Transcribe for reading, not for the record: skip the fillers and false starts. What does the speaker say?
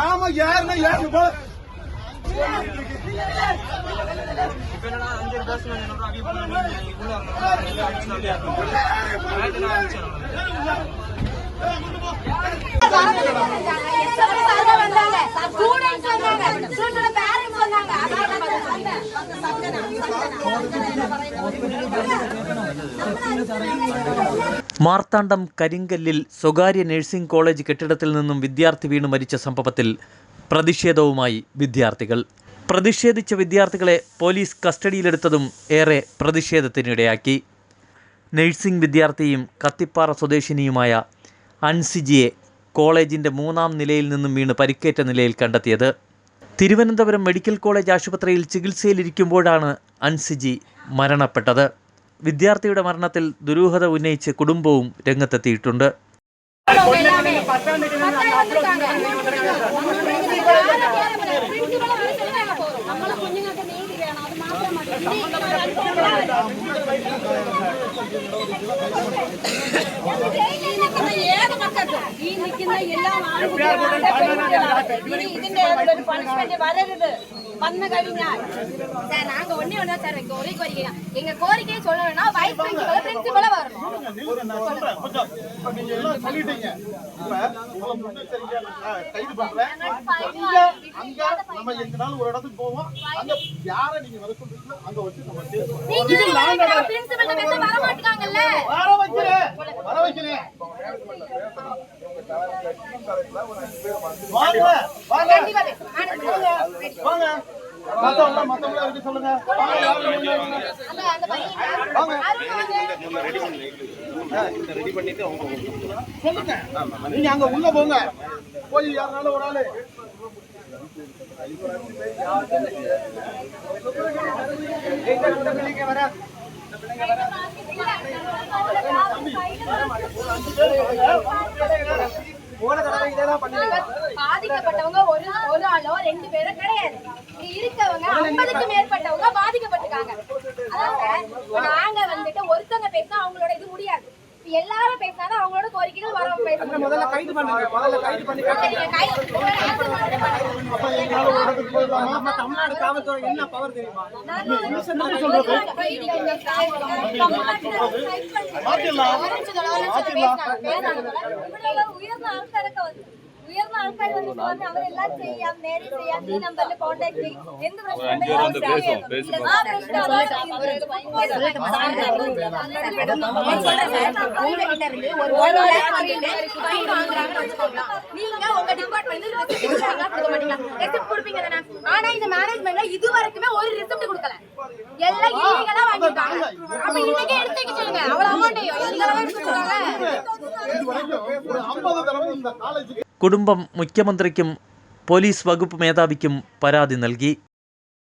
ஆமா யாருன்னா யாரு போல മാർത്താണ്ഡം കരിങ്കല്ലിൽ സ്വകാര്യ നഴ്സിംഗ് കോളേജ് കെട്ടിടത്തിൽ നിന്നും വിദ്യാർത്ഥി വീണ് മരിച്ച സംഭവത്തിൽ പ്രതിഷേധവുമായി വിദ്യാർത്ഥികൾ. പ്രതിഷേധിച്ച വിദ്യാർത്ഥികളെ പോലീസ് കസ്റ്റഡിയിലെടുത്തതും ഏറെ പ്രതിഷേധത്തിനിടയാക്കി. നഴ്സിംഗ് വിദ്യാർത്ഥിയും കത്തിപ്പാറ സ്വദേശിനിയുമായ അൻസിജിയെ കോളേജിൻ്റെ 3-ാം നിലയിൽ നിന്നും വീണ് പരിക്കേറ്റ നിലയിൽ കണ്ടെത്തിയത്. തിരുവനന്തപുരം മെഡിക്കൽ കോളേജ് ആശുപത്രിയിൽ ചികിത്സയിലിരിക്കുമ്പോഴാണ് അൻസിജി മരണപ്പെട്ടത്. വിദ്യാർത്ഥിയുടെ മരണത്തിൽ ദുരൂഹത ഉന്നയിച്ച് കുടുംബവും രംഗത്തെത്തിയിട്ടുണ്ട്. ഈ നിൽക്കുന്ന എല്ലാ ഇതിന്റെ ഒരു പണിഷ്മെന്റ് വരരുത്. വന്നു കഴിഞ്ഞാൽ சார் நாங்க ஒண்ணே ஒண்ணா சார் கோரிக்கை எங்க கோரிக்கையை சொல்லணும்னா வைஸ் பிரின்சிபல் பிரின்சிபல் வரணும். நீங்க எல்லாம் சொல்லிட்டீங்க. இப்ப கைது பண்றேன். அங்க நம்ம எங்கனால ஒரு இடத்துக்கு போவோம். அங்க யாரை நீங்க வர சொல்றீங்களோ அங்க வச்சு நம்ம பேசுவோம். நீங்க பிரின்சிபல் பேச வர மாட்டீங்கல்ல. வர வைக்கிறேன். வாங்க வாங்க வாங்க மத்தவங்கள இருக்கு சொல்லுங்க. ரெடி பண்ணிட்டு அவங்க சொல்லுங்க. நீங்க அங்க உள்ள போங்க. போய் யாரால ஒரு ஆளு பாதிக்கப்பட்டவங்க ஒரு ஆளோ 2 பேரோ கிடையாது. இருக்கவங்க 50க்கு மேற்பட்டவங்க பாதிக்கப்பட்டிருக்காங்க. அதாவது நாங்க வந்துட்டு ஒருத்தங்க பேசினா அவங்களோட இது முடியாது. எல்லாரும் பேசினா அவங்களோட கோரிக்கைகள் வர பேசணும். முதல்ல கைது பண்ணுங்க. முதல்ல கைது பண்ணி நம்ம தமிழ்நாடு காவல்துறை என்ன பவர் தெரியுமா? ഉയർന്ന ആൾക്കാർ വന്നിട്ട് പറഞ്ഞ് അവരെല്ലാം ചെയ്യാം, നേരെ ചെയ്യാം, ഈ നമ്പറിൽ കോൺടാക്ട് ചെയ്യും. എന്ത് പ്രശ്നം நீங்க உங்க டிபார்ட்மெண்ட்ல ரெசிப்ட் கொடுப்பீங்க தானே? ஆனா இந்த மேனேஜ்மெண்ட்ல இது வரைக்குமே ஒரு ரெசிப்ட் கொடுக்கல. எல்லாம் இல்லீகலா வாங்கிட்டாங்க. அப்ப இன்னைக்கு எடுத்து வைக்க சொல்லுங்க. அவ்வளவு அமௌண்ட்டையும் எல்லாம் எடுத்து சொல்றாங்க. കുടുംബം മുഖ്യമന്ത്രിക്കും പോലീസ് വകുപ്പ് മേധാവിക്കും പരാതി നൽകി.